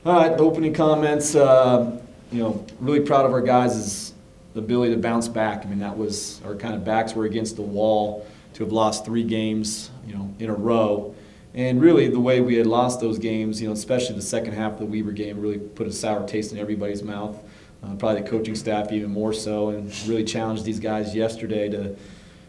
All right, opening comments. Really proud of our guys' ability to bounce back. I mean, that was our kind of backs were against the wall to have lost 3 games, in a row. And really, the way we had lost those games, especially the second half of the Weber game, really put a sour taste in everybody's mouth. Probably the coaching staff even more so, and really challenged these guys yesterday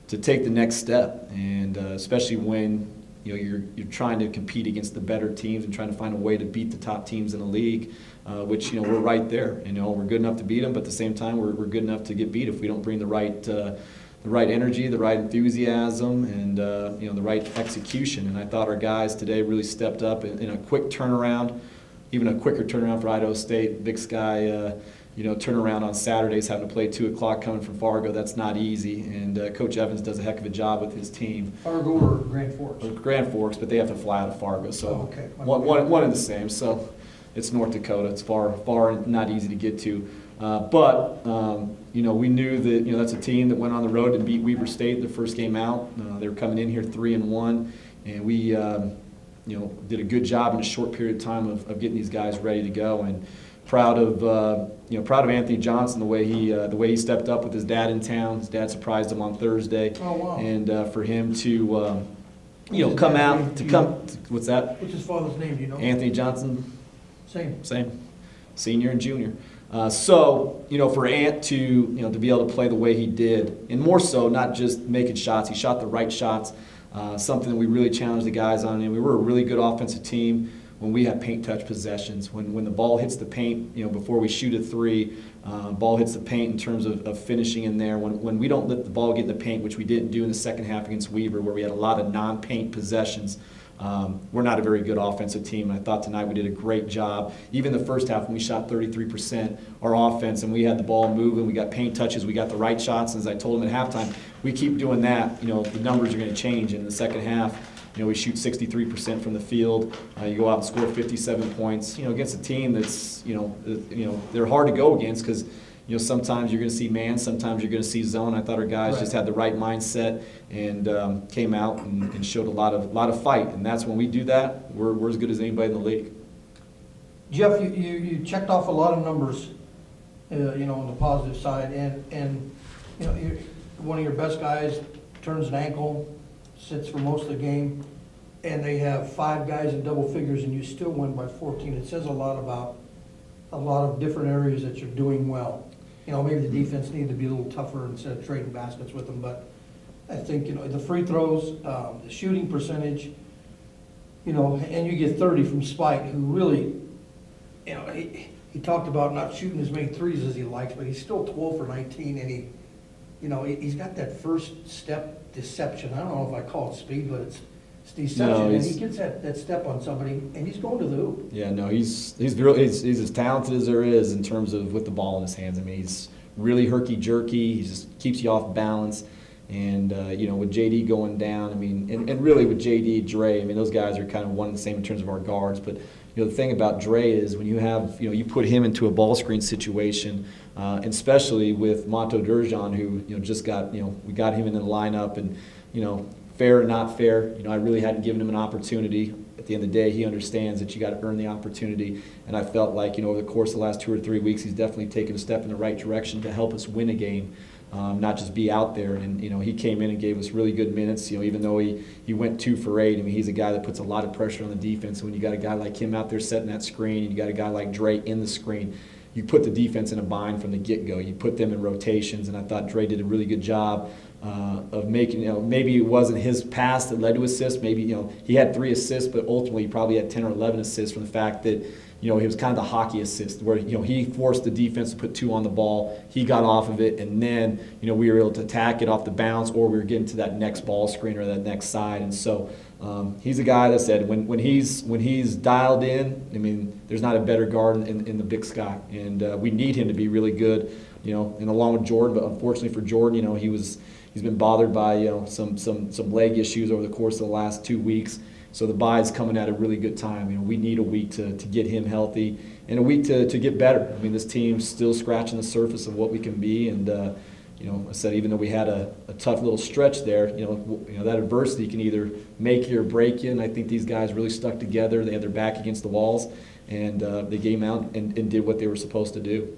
to take the next step. And especially when you're trying to compete against the better teams and trying to find a way to beat the top teams in the league, which we're right there. We're good enough to beat them, but at the same time we're good enough to get beat if we don't bring the right energy, the right enthusiasm, and the right execution. And I thought our guys today really stepped up in a quick turnaround, even a quicker turnaround for Idaho State. Big Sky, turnaround on Saturdays, having to play 2 o'clock coming from Fargo. That's not easy. And Coach Evans does a heck of a job with his team. Fargo or Grand Forks? Grand Forks, but they have to fly out of Fargo. So okay. one and the same. So it's North Dakota. It's far and not easy to get to. But we knew that that's a team that went on the road and beat Weber State the first game out. They were coming in here 3-1, and we did a good job in a short period of time of getting these guys ready to go. And proud of Anthony Johnson, the way he stepped up with his dad in town. His dad surprised him on Thursday. Oh, wow. And for him to come out to come. What's that? What's his father's name? Do you know? Anthony Johnson. Same. Senior and junior. For Ant to be able to play the way he did, and more so not just making shots, he shot the right shots. Something that we really challenged the guys on, and we were a really good offensive team when we have paint touch possessions. When the ball hits the paint, before we shoot a 3, ball hits the paint in terms of finishing in there. When we don't let the ball get in the paint, which we didn't do in the second half against Weber, where we had a lot of non-paint possessions. We're not a very good offensive team, and I thought tonight we did a great job. Even the first half when we shot 33% our offense and we had the ball moving, we got paint touches, we got the right shots, and as I told them at halftime, we keep doing that, the numbers are going to change. In the second half, we shoot 63% from the field. You go out and score 57 points, against a team that's, they're hard to go against because sometimes you're going to see man, sometimes you're going to see zone. I thought our guys just had the right mindset and came out and showed a lot of fight. And that's when we do that, we're as good as anybody in the league. Jeff, you checked off a lot of numbers, on the positive side, and one of your best guys turns an ankle, sits for most of the game, and they have 5 guys in double figures, and you still win by 14. It says a lot about a lot of different areas that you're doing well. Maybe the defense needed to be a little tougher instead of trading baskets with them, but I think, the free throws, the shooting percentage, and you get 30 from Spike, who really, he talked about not shooting as many threes as he likes, but he's still 12 for 19, and he's got that first step deception. I don't know if I call it speed, but it's deception. No, and he gets that step on somebody, and he's going to the hoop. Yeah, no, he's as talented as there is in terms of with the ball in his hands. I mean, he's really herky-jerky. He just keeps you off balance. And, with JD going down, I mean, and really with JD, Dre, I mean, those guys are kind of one and the same in terms of our guards. But, the thing about Dre is when you have, you put him into a ball screen situation, and especially with Monto Durjan, who, just got, we got him in the lineup and, fair or not fair, I really hadn't given him an opportunity. At the end of the day, he understands that you got to earn the opportunity. And I felt like, over the course of the last 2 or 3 weeks, he's definitely taken a step in the right direction to help us win a game. Not just be out there. And, he came in and gave us really good minutes, even though he went 2 for 8. I mean, he's a guy that puts a lot of pressure on the defense. When you got a guy like him out there setting that screen, and you got a guy like Dre in the screen, you put the defense in a bind from the get-go. You put them in rotations, and I thought Dre did a really good job of making, maybe it wasn't his pass that led to assists. Maybe, he had 3 assists, but ultimately he probably had 10 or 11 assists from the fact that, he was kind of the hockey assist where, he forced the defense to put 2 on the ball. He got off of it, and then, we were able to attack it off the bounce, or we were getting to that next ball screen or that next side. And so he's a guy that said when he's dialed in, I mean, there's not a better guard in the Big Sky. And we need him to be really good, and along with Jordan. But unfortunately for Jordan, he's been bothered by, some leg issues over the course of the last 2 weeks. So the bye is coming at a really good time. We need a week to get him healthy and a week to get better. I mean, this team's still scratching the surface of what we can be. And, I said even though we had a tough little stretch there, that adversity can either make you or break you. And I think these guys really stuck together. They had their back against the walls. and they came out and did what they were supposed to do.